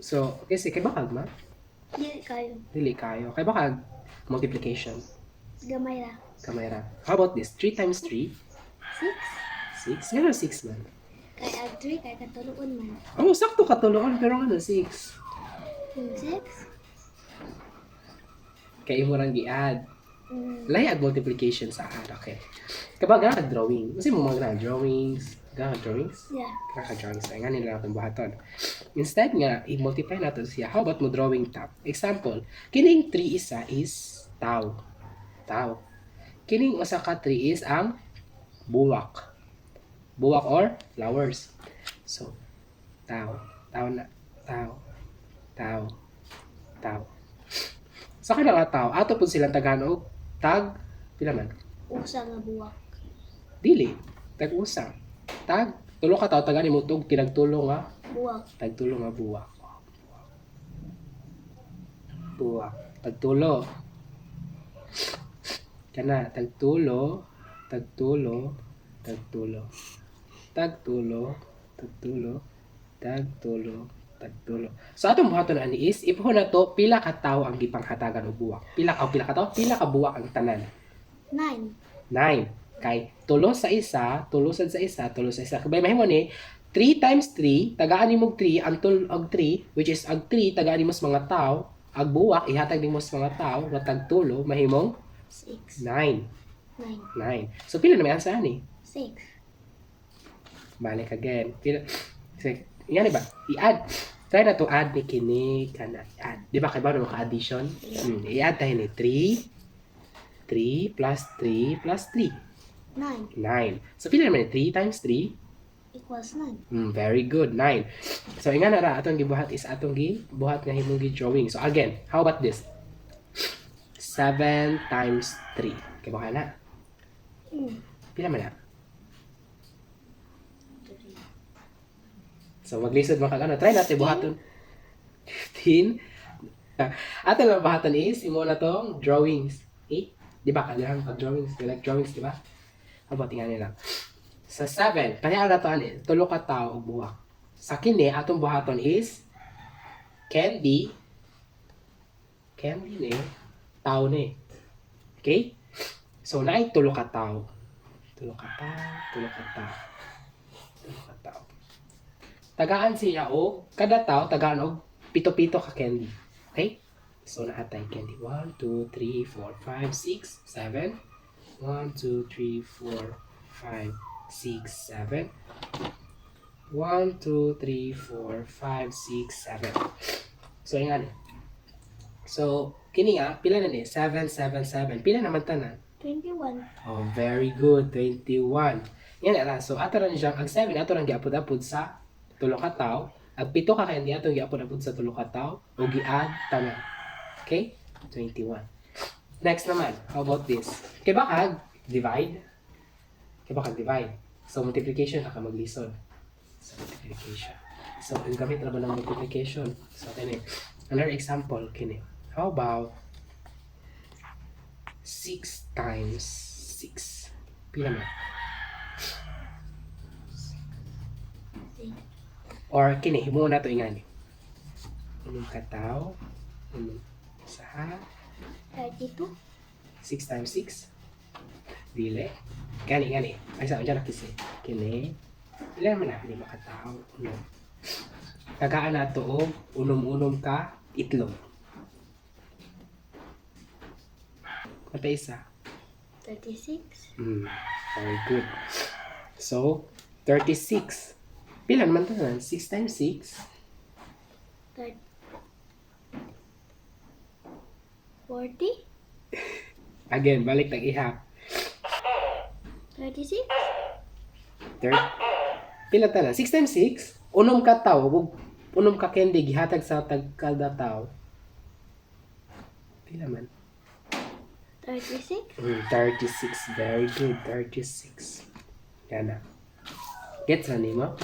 So, kasi kay bakag ma? Dili kayo. Dili kayo. Kay bakag multiplication. Gamay ra. Kamay ra. How about this? 3 times 3? 6. 6? Gano'n 6 man. Kay ag 3 kay katuluon man. Oh, sakto katuluan pero ano 6. 6. Kay imo rang gi-add. Mm. Layag multiplication sa add, okay. Kapag gana drawing, kasi mo mga drawings, drawings? Yeah. Drawings na nga nila natin buhaton. Instead nga, i-multiply natin siya. How about mo drawing top? Example, kining 3 isa is tau. Tau. Kining usa ka 3 is ang buwak. Buwak or flowers. So, tau. Tau na. Tau. Tau. Tau. Sa kanang tao, ato po silang Tagalog, tag, pila man? Usa nga buwak. Dili, tag usang. Tag, tulo ka tao, taga ni mo tug tinagtulo nga, Buwak. tagtulo nga buwak. Buwak, tagtulo. Kana, tagtulo, tagtulo, tagtulo. Tagtulo, tagtulo, tagtulo, tagtulo. So atong buhaton ani is if na to pila ka tawo ang gipanghatagan og buwak. Pila ka tawo? Pila ka buwak ang tanan? 9. 9. Kay tulo sa isa, tulusad sa isa, tulo sa isa. Kabay mahimo ni 3 times 3, tagaan nimo 3 ang og 3 which is ag 3 tagaan nimo sa mga tawo, ag buwak ihatag nimo sa mga tawo nga tagtulo mahimong 6. 9. 9. 9. So pila na may ansa ni? 6. Balik again. Pila yan ba? I-add. Try na to add ni kini kana add. Di ba kay ba ka addition? I-add tayo ni 3 plus 3 plus 3. 9. 9. So pila naman 3 times 3? Equals 9. Very good. 9. So inga na ra atong gibuhat is atong gibuhat nga himong gi-drawing. So again, how about this? 7 times 3. Kay ba kana? Pila man na? So maglisod man kag ano, try natin buhaton. 15. Ato lang buhaton is imo na tong drawings. Okay? Di ba kailangan pag drawings, like drawings, di ba? How about tingnan nila? Sa 7, kanya na to ani, tulo ka tawo og buwak. Sa kini atong buhaton is candy. Candy ni tao ni. Okay? So naay tulo ka tawo. Tulo ka tawo, tulo ka tawo. Tulo ka tawo. Tagaan siya o kada tao tagaan og pito-pito ka candy. Okay? So naatay candy 1 2 3 4 5 6 7 1 2 3 4 5 6 7 1 2 3 4 5 6 7. So yan. So kini nga pila na ni 7 7 7. Pila naman tanan? 21. Oh, very good. 21. Yan na. So ato ra ni siyang ang 7 ato rang giapod-apod sa tulo ka tawo. Ang pito ka candy atong giapod-apod sa tulo ka tawo o gi-add tanan. Okay? 21. Next naman, how about this? Kay bakag divide? Kay bakag divide? So multiplication na ka maglisod. So multiplication. So ang gamit na ba ng multiplication? So kini another example kini. How about 6 times 6? Pila man? Or kini, himo na to ingani. Unong kataw, unong sa 32. 6 times 6. Dili. Gani. Ay sa dyan nakisi. Kini. Ilan man na, hindi makataw. Unom. Tagaan na to o unom-unom ka itlog. Kata isa. 36. Very good. So, 36. Pila naman to na? 6 times 6? 40. Again, balik tag-ihap. 36. Pila ta na? 6 times 6? Unom ka tao, unom ka candy, gihatag sa tagkada tao. Pila man? 36. 36. Very good. 36. Yan na. Gets na nimo?